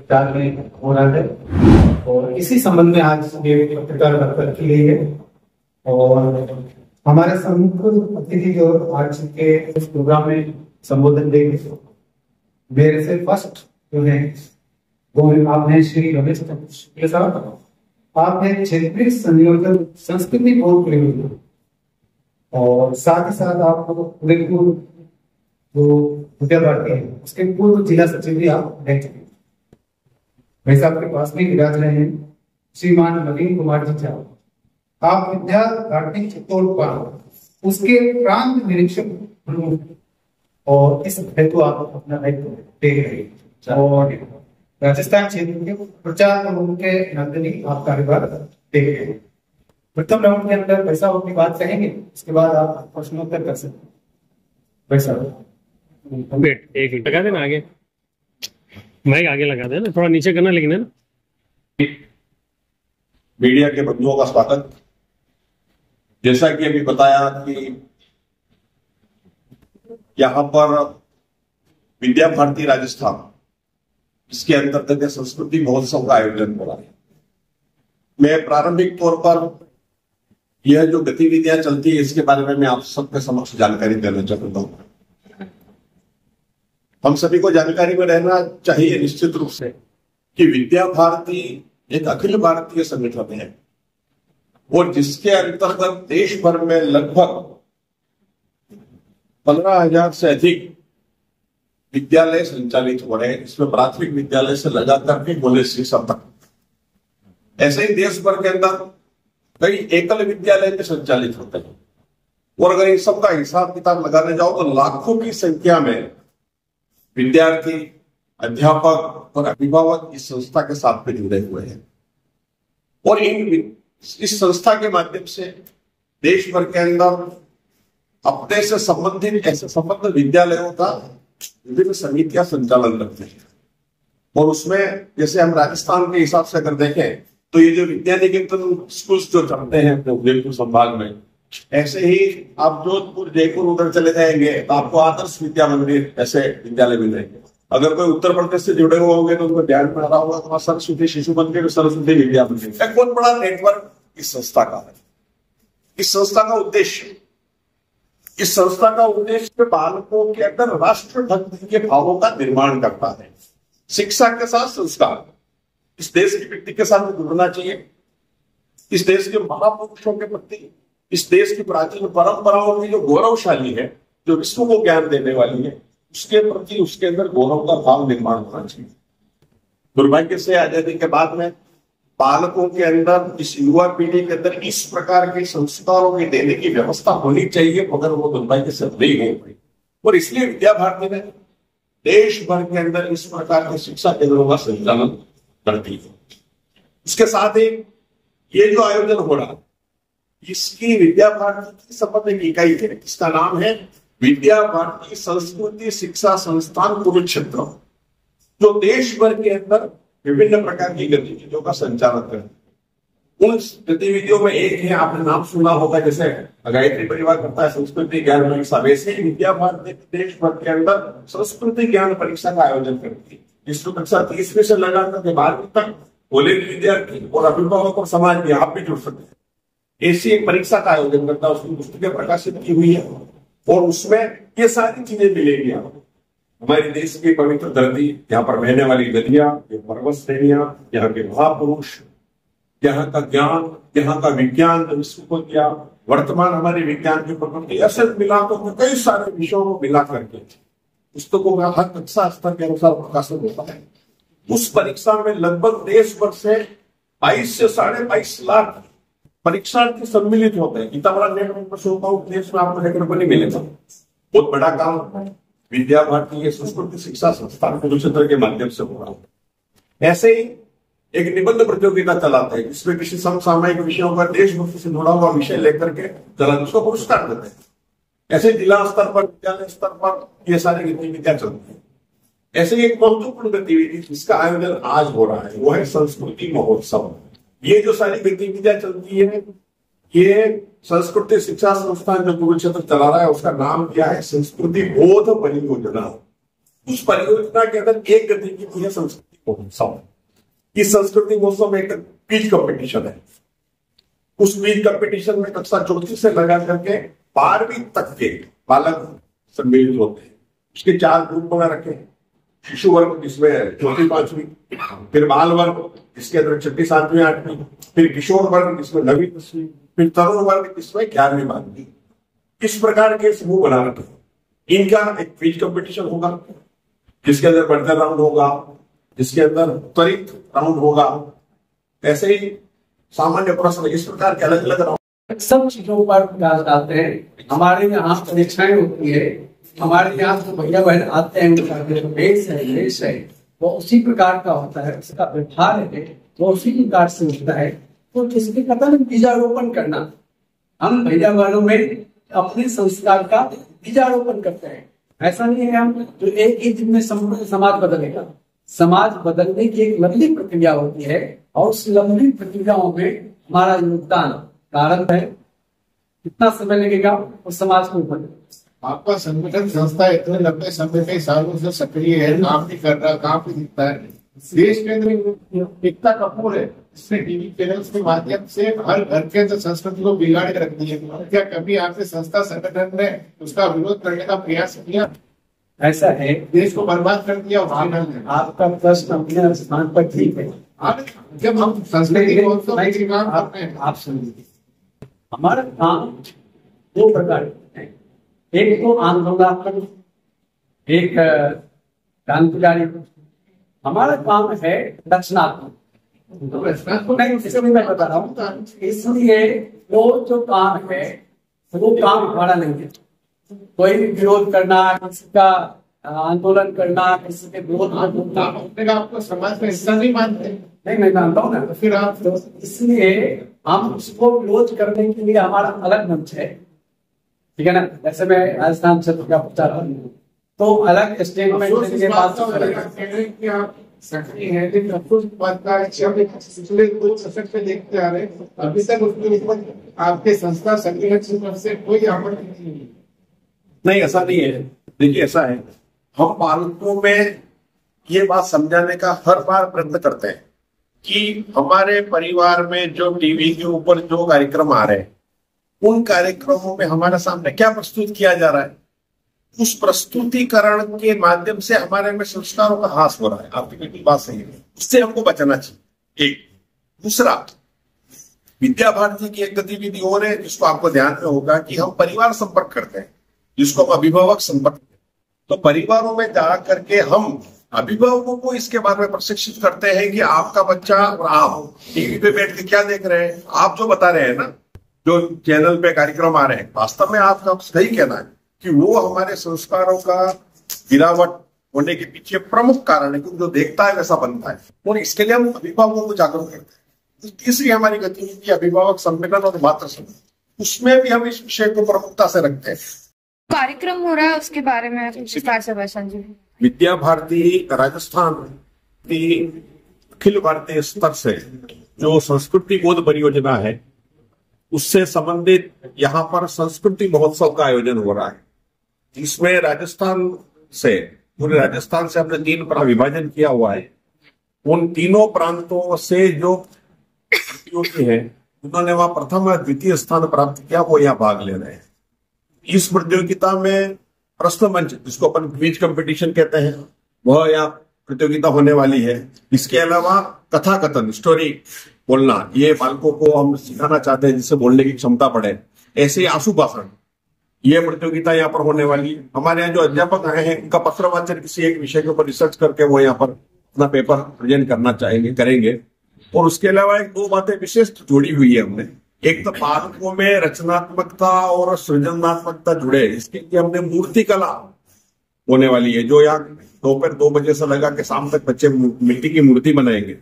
प्रचार में हो रहा है और इसी संबंध में आज ये पत्रकार वार्ता की गई है। और हमारे सम्मुख अतिथि जो आज के इस प्रोग्राम में संबोधन देंगे, मेरे से फर्स्ट जो है वो आप हैं श्री रमेश शुक्ल साहब। आप हैं क्षेत्रीय संयोजक संस्कृति बोर्ड परियोजना और साथ ही साथ आप उदयपुर जो विद्या भारती है उसके पूर्व जिला सचिव भी आप रह चुके हैं। वैसे आपके पास में विराज रहे हैं श्रीमान नवीन कुमार जी झा। आप विद्या भारती चित्तौड़ उसके प्रांत निरीक्षक और इस हेतु आप अपना दायित्व देख रहे हैं और राजस्थान क्षेत्र के प्रचार प्रमुख के नाते भी आप कार्यभार देख रहे हैं। प्रथम राउंड के अंदर वैसा अपनी बात कहेंगे, उसके बाद आप प्रश्नोत्तर कर सकते हैं। वैसा वेट एक मिनट लगा देना, आगे माइक आगे लगा देना, थोड़ा नीचे करना लेकिन है ना। मीडिया के बंधुओं का स्वागत। जैसा कि अभी बताया कि यहाँ पर विद्या भारती राजस्थान इसके अंतर्गत संस्कृति महोत्सव का आयोजन हो रहा है। मैं प्रारंभिक तौर पर यह जो गतिविधियां चलती है इसके बारे में मैं आप सबके समक्ष जानकारी देना चाहता हूं। हम सभी को जानकारी में रहना चाहिए निश्चित रूप से कि विद्या भारती एक अखिल भारतीय संगठन है और जिसके अंतर्गत देश भर में लगभग 15,000 से अधिक विद्यालय संचालित हो रहे हैं। इसमें प्राथमिक विद्यालय से लगाकर के कॉलेज शिक्षा तक। ऐसे ही देश भर के अंदर कई एकल विद्यालय भी संचालित होते हैं और अगर इन सब का हिसाब किताब लगाने जाओ तो लाखों की संख्या में विद्यार्थी, अध्यापक और अभिभावक इस संस्था के साथ में जुड़े हुए हैं और इस संस्था के माध्यम से देश भर के अंदर अपने से संबंधित ऐसे संबद्ध विद्यालयों का विभिन्न समितियां संचालन करती हैं और उसमें जैसे हम राजस्थान के हिसाब से अगर देखें तो ये जो विद्या निकेतन स्कूल्स जो चलते हैं उदयपुर संभाग में, ऐसे ही आप जोधपुर, जयपुर उधर चले जाएंगे तो आपको आदर्श विद्या मंदिर ऐसे विद्यालय मिलेंगे। अगर कोई उत्तर प्रदेश से जुड़े हुए होंगे तो उनको ध्यान में आ रहा होगा तो सरस्वती शिशु मंदिर, सरस्वती विद्या मंदिर। एक बहुत बड़ा नेटवर्क इस संस्था का है। इस संस्था का उद्देश्य बालकों के अंदर राष्ट्रभक्ति के भावों का निर्माण करता है। शिक्षा के साथ संस्कार इस देश की व्यक्ति के साथ जुड़ना चाहिए। इस देश के महापुरुषों के प्रति, इस देश की प्राचीन परंपराओं की जो गौरवशाली है, जो विश्व को ज्ञान देने वाली है, उसके प्रति उसके अंदर गौरव का भाव निर्माण होना चाहिए। दुर्भाग्य से आजादी के बाद में बालकों के अंदर, इस युवा पीढ़ी के अंदर इस प्रकार के संस्कारों की देने की व्यवस्था होनी चाहिए, मगर वो दुर्भाग्य से नहीं हो पाई और इसलिए विद्या भारती ने देश भर के अंदर इस प्रकार के शिक्षा केंद्रों का संचालन करती है। इसके साथ ही ये जो आयोजन हो रहा है इसकी विद्या भारती की संबंध एक इकाई है, इसका नाम है विद्या भारती संस्कृति शिक्षा संस्थान कुरुक्षेत्र, जो देश भर के अंदर विभिन्न प्रकार की गतिविधियों का संचालन करते हैं। उन गतिविधियों में एक है, आपने नाम सुना होगा, जैसे गायत्री परिवार करता है संस्कृति ज्ञान परीक्षा, वैसे ही विद्या भारती देश भर के अंदर संस्कृति ज्ञान परीक्षा का आयोजन करती है। जिसको कक्षा 30वीं से लगाकर के 12वीं तक कॉलेज विद्यार्थी और अभिभावक और समाज भी आप भी जुड़ सकते हैं। ऐसी एक परीक्षा का आयोजन करता है, उसकी पुस्तकें प्रकाशित की हुई है और उसमें ये सारी चीजें मिलेंगी आपको। हमारे देश की पवित्र धरती, यहाँ पर बहने वाली नदियां, ये पर्वत श्रेणियां, यहाँ के महापुरुष, यहाँ का ज्ञान, यहाँ का विज्ञान विश्व को दिया, वर्तमान हमारे विज्ञान की प्रकृति, ऐसे मिलाकर कई सारे विषयों को मिला करके पुस्तकों का हर कक्षा स्तर के अनुसार प्रकाशन होता है। उस परीक्षा में लगभग देश भर से 22 से 22.5 लाख परीक्षार्थी सम्मिलित होते हैं। इतना बड़ा नेटवर्क देश में आपको देखने को नहीं मिलेगा। बहुत बड़ा काम विद्या भारती के संस्कृति शिक्षा संस्थान कुरुक्षेत्र के माध्यम से हो रहा है। ऐसे ही एक निबंध प्रतियोगिता चलाते हैं जिसमें किसी समसामयिक विषयों का देशभक्ति से जुड़ा हुआ विषय लेकर के चला, उसको पुरस्कार देते हैं। ऐसे जिला स्तर पर, विद्यालय स्तर पर ये सारी गतिविधियां चलती है। ऐसे ही एक महत्वपूर्ण गतिविधि जिसका आयोजन आज हो रहा है वो है संस्कृति महोत्सव। ये जो सारी गतिविधियां चलती है ये संस्कृति शिक्षा संस्थान जो कुरुक्षेत्र चला रहा है उसका नाम क्या है, संस्कृति बोध परियोजना। उस परियोजना के अंदर एक गतिविधि है संस्कृति महोत्सव। इस संस्कृति महोत्सव में एक क्विज कंपटीशन है। उस क्विज कंपटीशन में कक्षा चौथी से लगा करके 12वीं तक के बालक सम्मिलित होते हैं। उसके 4 ग्रुप बना रखे हैं। शिशु वर्ग जिसमें चौथी 5वीं, फिर बाल वर्ग जिसके अंदर 6ठी 7वीं 8वीं, फिर किशोर वर्ग जिसमें 9वीं 10वीं, फिर तरुण वर्ग जिसमें 11वीं 12वीं। इस प्रकार के समूह बना रखे हैं। इनका एक क्विज कंपटीशन होगा जिसके अंदर बढ़ते राउंड होगा, जिसके अंदर त्वरित राउंड होगा, ऐसे ही सामान्य प्रश्न, इस प्रकार के अलग अलग राउंड। सब चीजों पर प्रयास डालते हैं। हमारे यहाँ परीक्षाएं होती है, हमारे यहाँ जो भैया बहन आते हैं उनका जो वेश है वो उसी प्रकार का होता है, उसका व्यवहार है वो उसी प्रकार से होता है। तो इसके कथन बीजारोपण करना, हम भैया बहनों में अपने संस्कार का बीजारोपण करते हैं। ऐसा नहीं है हम जो एक ही दिन में संपूर्ण समाज बदलेगा। समाज बदलने की एक लंबी प्रक्रिया होती है और उस लंबी प्रक्रियाओं में हमारा योगदान कारण है। कितना समय लगेगा उस समाज को बदलने। आपका संगठन संस्था इतने लंबे समय से सालों से सक्रिय है, काम भी कर रहा, काम भी दिखता है। देश के अंदर एकता कपूर है, इसने टीवी चैनल्स के माध्यम से हर घर के अंदर संस्कृति को बिगाड़ के रख दिया। क्या कभी आपके संस्था संगठन ने उसका विरोध करने का प्रयास किया? ऐसा है, देश को बर्बाद कर दिया। आपका प्रश्न अपने स्थान पर ठीक है। जब हम संस्कृति को आप सुनिए, हमारा काम 2 प्रकार के हैं। एक तो आंदोलनात्मक, एक क्रांतिकारी। हमारा काम है रचनात्मक। मैं बता रहा हूँ, इसलिए वो जो काम है वो काम हमारा नहीं है। कोई भी विरोध करना, किसी का आंदोलन करना, किसी के विरोध में आपको समाज का हिस्सा नहीं मानते? नहीं, मैं मानता हूँ ना। तो फिर आप, इसलिए हम उसको विरोध करने के लिए हमारा अलग मंच है, ठीक है ना। जैसे मैं राजस्थान क्षेत्र का प्रचार हूँ तो अलग स्टेटमेंट के पास सक्रिय है, लेकिन अफसोस बात का है कि हम पिछले 2 दशक से देखते आ रहे हैं, अभी तक उसके ऊपर आपके संस्था संगठन की तरफ से कोई आपत्ति नहीं है। नहीं, ऐसा नहीं है। देखिए, ऐसा है, हम पालकों में ये बात समझाने का हर बार प्रयत्न करते हैं कि हमारे परिवार में जो टीवी के ऊपर जो कार्यक्रम आ रहे हैं उन कार्यक्रमों में हमारे सामने क्या प्रस्तुत किया जा रहा है, उस प्रस्तुतिकरण के माध्यम से हमारे में संस्कारों का ह्रास हो रहा है। आपकी बिल्कुल बात सही है, उससे हमको बचना चाहिए। एक दूसरा, विद्या भारती की एक गतिविधि और है जिसको आपको ध्यान में होगा कि हम परिवार संपर्क करते हैं, जिसको हम अभिभावक संपर्क। तो परिवारों में जा करके हम अभिभावकों को इसके बारे में प्रशिक्षित करते हैं कि आपका बच्चा और आप टीवी पे बैठ के क्या देख रहे हैं। आप जो बता रहे हैं ना, जो चैनल पे कार्यक्रम आ रहे हैं, वास्तव में आपका सही कहना है कि वो हमारे संस्कारों का गिरावट होने के पीछे प्रमुख कारण है, क्योंकि जो देखता है वैसा बनता है। और इसके लिए हम अभिभावकों को जागरूक करते हैं। तीसरी हमारी गतिविधि अभिभावक सम्मेलन और मातृ सम्मेलन, उसमें भी हम इस विषय को प्रमुखता से रखते हैं। कार्यक्रम हो रहा है उसके बारे में विस्तार से भाषण जी। विद्या भारती राजस्थान की अखिल भारतीय स्तर से जो संस्कृति बोध परियोजना है उससे संबंधित यहाँ पर संस्कृति महोत्सव का आयोजन हो रहा है। इसमें राजस्थान से, पूरे राजस्थान से हमने 3 पर विभाजन किया हुआ है। उन तीनों प्रांतों से जो प्रतियोगी है उन्होंने वहां प्रथम और द्वितीय स्थान प्राप्त किया, वो यहाँ भाग ले रहे हैं। इस प्रतियोगिता में प्रश्न मंच, जिसको अपन क्विज कंपटीशन कहते हैं, वह यहाँ प्रतियोगिता होने वाली है। इसके अलावा कथा कथन, स्टोरी बोलना, ये बालकों को हम सिखाना चाहते हैं जिससे बोलने की क्षमता बढ़े। ऐसे आशु भाषण, ये प्रतियोगिता यहाँ पर होने वाली है। हमारे यहाँ जो अध्यापक आए हैं उनका पत्र वाचन किसी एक विषय के ऊपर रिसर्च करके वो यहाँ पर अपना पेपर प्रेजेंट करना चाहेंगे, करेंगे। और उसके अलावा 1-2 बातें विशेष जोड़ी हुई है हमने। एक तो बालकों में रचनात्मकता और सृजनात्मकता जुड़े, इसके लिए हमने मूर्ति कला होने वाली है, जो यहाँ दोपहर 2 बजे से लगा के शाम तक बच्चे मिट्टी की मूर्ति बनाएंगे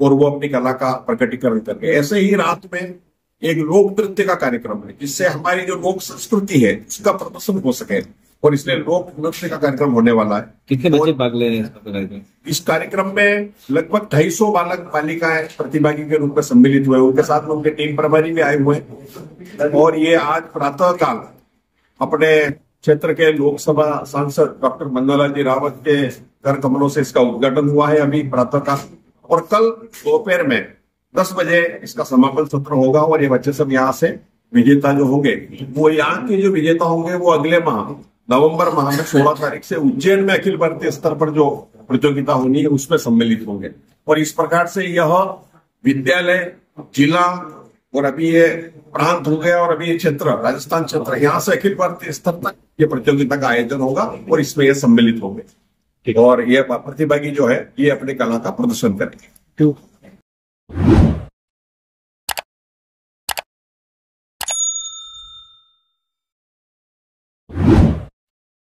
और वो अपनी कला का प्रकटीकरण करके। ऐसे ही रात में एक लोक नृत्य का कार्यक्रम है जिससे हमारी जो लोक संस्कृति है उसका प्रदर्शन हो सके, और इसलिए लोक नृत्य का कार्यक्रम होने वाला है। कितने बच्चे भाग ले रहे हैं इस कार्यक्रम में? लगभग 250 बालक बालिकाएं प्रतिभागी के रूप में सम्मिलित हुए। उनके साथ में उनके टीम प्रभारी भी आए हुए हैं। और ये आज प्रातः काल अपने क्षेत्र के लोकसभा सांसद डॉक्टर मनोहर जी रावत के कर कमलों से इसका उद्घाटन हुआ है अभी प्रातःकाल, और कल दोपहर में 10 बजे इसका समापन सत्र होगा। और ये बच्चे सब यहाँ से विजेता जो होंगे, वो यहाँ के जो विजेता होंगे वो अगले माह नवंबर माह में 16 तारीख से उज्जैन में अखिल भारतीय स्तर पर जो प्रतियोगिता होनी है उसमें सम्मिलित होंगे। और इस प्रकार से यह विद्यालय, जिला और अभी ये प्रांत हो गया और अभी ये क्षेत्र, राजस्थान क्षेत्र, यहाँ से अखिल भारतीय स्तर तक ये प्रतियोगिता का आयोजन होगा और इसमें ये सम्मिलित होंगे और ये प्रतिभागी जो है ये अपने कला का प्रदर्शन करेंगे।